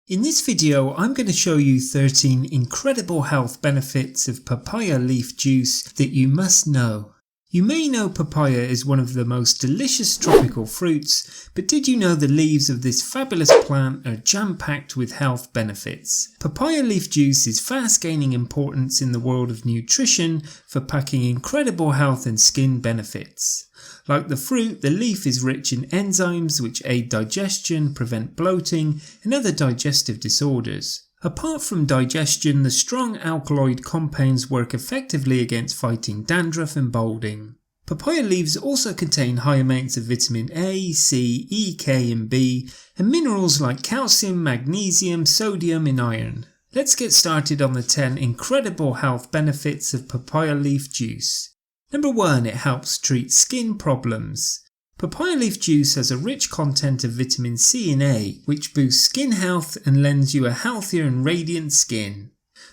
In this video, I'm going to show you 13 incredible health benefits of papaya leaf juice that you must know. You may know papaya is one of the most delicious tropical fruits, but did you know the leaves of this fabulous plant are jam-packed with health benefits? Papaya leaf juice is fast gaining importance in the world of nutrition for packing incredible health and skin benefits. Like the fruit, the leaf is rich in enzymes which aid digestion, prevent bloating, and other digestive disorders. Apart from digestion, the strong alkaloid compounds work effectively against fighting dandruff and balding. Papaya leaves also contain high amounts of vitamin A, C, E, K and B, and minerals like calcium, magnesium, sodium and iron. Let's get started on the 10 incredible health benefits of papaya leaf juice. Number 1. It helps treat skin problems. Papaya leaf juice has a rich content of vitamin C and A, which boosts skin health and lends you a healthier and radiant skin.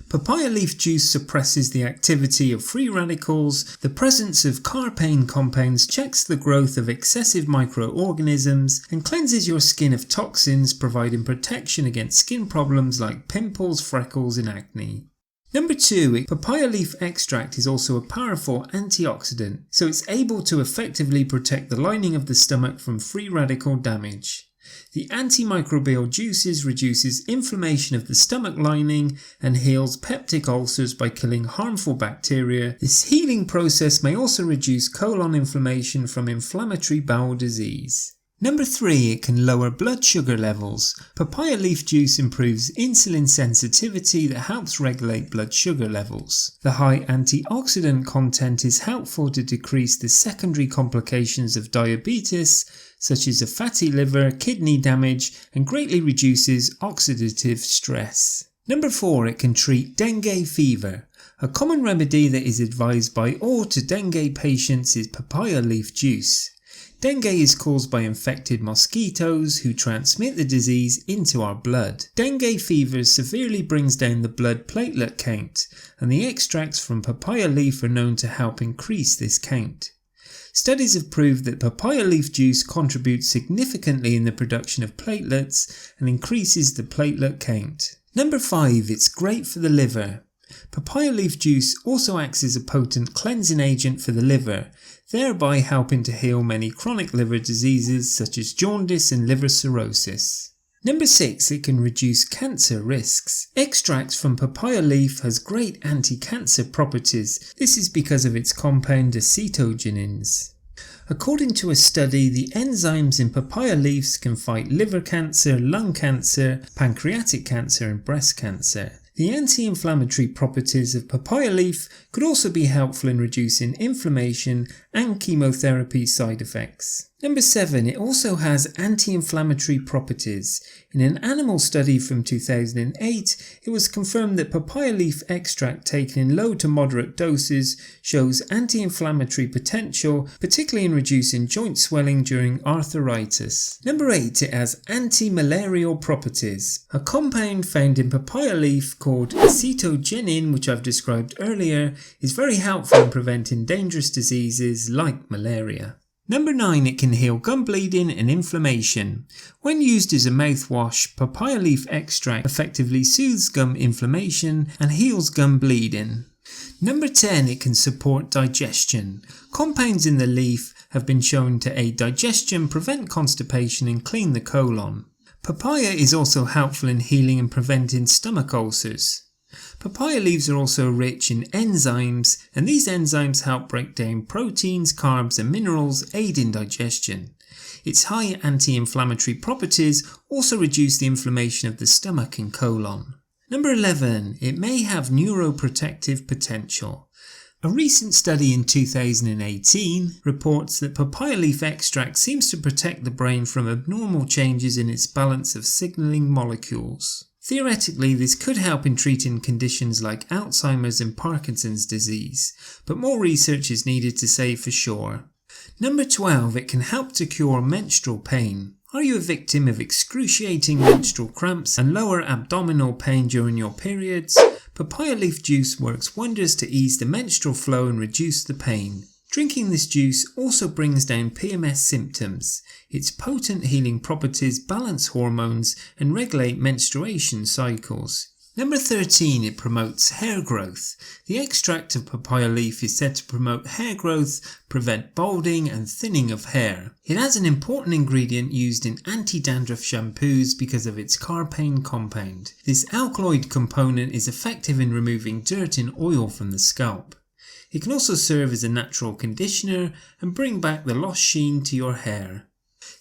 Papaya leaf juice suppresses the activity of free radicals. The presence of carpane compounds checks the growth of excessive microorganisms and cleanses your skin of toxins, providing protection against skin problems like pimples, freckles and acne. Number 2. Papaya leaf extract is also a powerful antioxidant, so it's able to effectively protect the lining of the stomach from free radical damage. The antimicrobial juices reduces inflammation of the stomach lining and heals peptic ulcers by killing harmful bacteria. This healing process may also reduce colon inflammation from inflammatory bowel disease. Number 3. It can lower blood sugar levels. Papaya leaf juice improves insulin sensitivity that helps regulate blood sugar levels. The high antioxidant content is helpful to decrease the secondary complications of diabetes, such as a fatty liver, kidney damage, and greatly reduces oxidative stress. Number 4. It can treat dengue fever. A common remedy that is advised by all to dengue patients is papaya leaf juice. Dengue is caused by infected mosquitoes who transmit the disease into our blood. Dengue fever severely brings down the blood platelet count, and the extracts from papaya leaf are known to help increase this count. Studies have proved that papaya leaf juice contributes significantly in the production of platelets and increases the platelet count. Number 5. It's great for the liver. Papaya leaf juice also acts as a potent cleansing agent for the liver, thereby helping to heal many chronic liver diseases such as jaundice and liver cirrhosis. Number 6. It can reduce cancer risks. Extracts from papaya leaf has great anti-cancer properties. This is because of its compound acetogenins. According to a study, the enzymes in papaya leaves can fight liver cancer, lung cancer, pancreatic cancer and breast cancer. The anti-inflammatory properties of papaya leaf could also be helpful in reducing inflammation and chemotherapy side effects. Number 7. It also has anti-inflammatory properties. In an animal study from 2008, it was confirmed that papaya leaf extract taken in low to moderate doses shows anti-inflammatory potential, particularly in reducing joint swelling during arthritis. Number 8. It has anti-malarial properties. A compound found in papaya leaf called acetogenin, which I've described earlier, is very helpful in preventing dangerous diseases like malaria. Number 9. It can heal gum bleeding and inflammation. When used as a mouthwash, papaya leaf extract effectively soothes gum inflammation and heals gum bleeding. Number 10. It can support digestion. Compounds in the leaf have been shown to aid digestion, prevent constipation and clean the colon. Papaya is also helpful in healing and preventing stomach ulcers. Papaya leaves are also rich in enzymes, and these enzymes help break down proteins, carbs and minerals, aid in digestion. Its high anti-inflammatory properties also reduce the inflammation of the stomach and colon. Number 11. It may have neuroprotective potential. A recent study in 2018 reports that papaya leaf extract seems to protect the brain from abnormal changes in its balance of signaling molecules. Theoretically, this could help in treating conditions like Alzheimer's and Parkinson's disease, but more research is needed to say for sure. Number 12. It can help to cure menstrual pain. Are you a victim of excruciating menstrual cramps and lower abdominal pain during your periods? Papaya leaf juice works wonders to ease the menstrual flow and reduce the pain. Drinking this juice also brings down PMS symptoms. Its potent healing properties balance hormones and regulate menstruation cycles. Number 13, it promotes hair growth. The extract of papaya leaf is said to promote hair growth, prevent balding and thinning of hair. It has an important ingredient used in anti-dandruff shampoos because of its carpane compound. This alkaloid component is effective in removing dirt and oil from the scalp. It can also serve as a natural conditioner and bring back the lost sheen to your hair.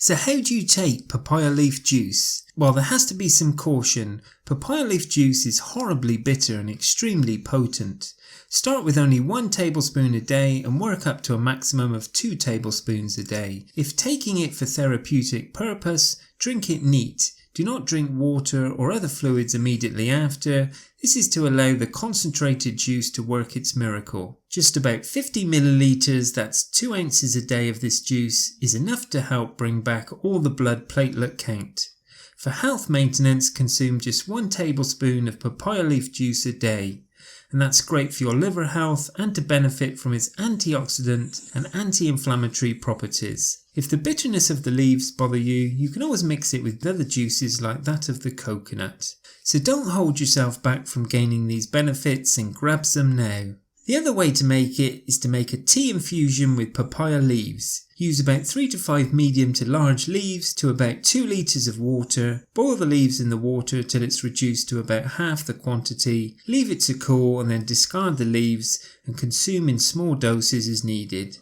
So how do you take papaya leaf juice? Well, there has to be some caution. Papaya leaf juice is horribly bitter and extremely potent. Start with only 1 tablespoon a day and work up to a maximum of 2 tablespoons a day. If taking it for therapeutic purpose, drink it neat. Do not drink water or other fluids immediately after. This is to allow the concentrated juice to work its miracle. Just about 50 milliliters, that's 2 ounces a day of this juice, is enough to help bring back all the blood platelet count. For health maintenance, consume just 1 tablespoon of papaya leaf juice a day. And that's great for your liver health and to benefit from its antioxidant and anti-inflammatory properties. If the bitterness of the leaves bother you, you can always mix it with other juices like that of the coconut. So don't hold yourself back from gaining these benefits and grab some now. The other way to make it is to make a tea infusion with papaya leaves. Use about 3 to 5 medium to large leaves to about 2 litres of water. Boil the leaves in the water till it's reduced to about half the quantity. Leave it to cool and then discard the leaves and consume in small doses as needed.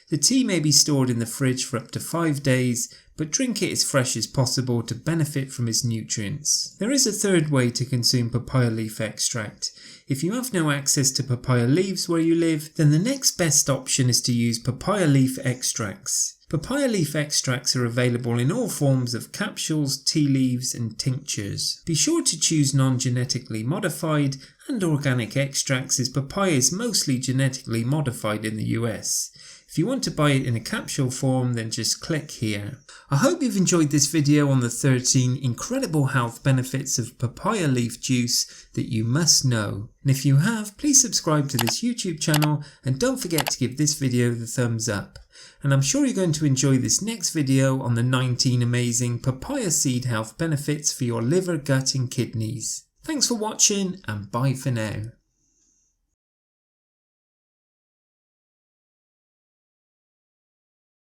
The tea may be stored in the fridge for up to 5 days, but drink it as fresh as possible to benefit from its nutrients. There is a third way to consume papaya leaf extract. If you have no access to papaya leaves where you live, then the next best option is to use papaya leaf extracts. Papaya leaf extracts are available in all forms of capsules, tea leaves and tinctures. Be sure to choose non-genetically modified and organic extracts, as papaya is mostly genetically modified in the US. If you want to buy it in a capsule form, then just click here. I hope you've enjoyed this video on the 13 incredible health benefits of papaya leaf juice that you must know. And if you have, please subscribe to this YouTube channel and don't forget to give this video the thumbs up. And I'm sure you're going to enjoy this next video on the 19 amazing papaya seed health benefits for your liver, gut and kidneys. Thanks for watching and bye for now.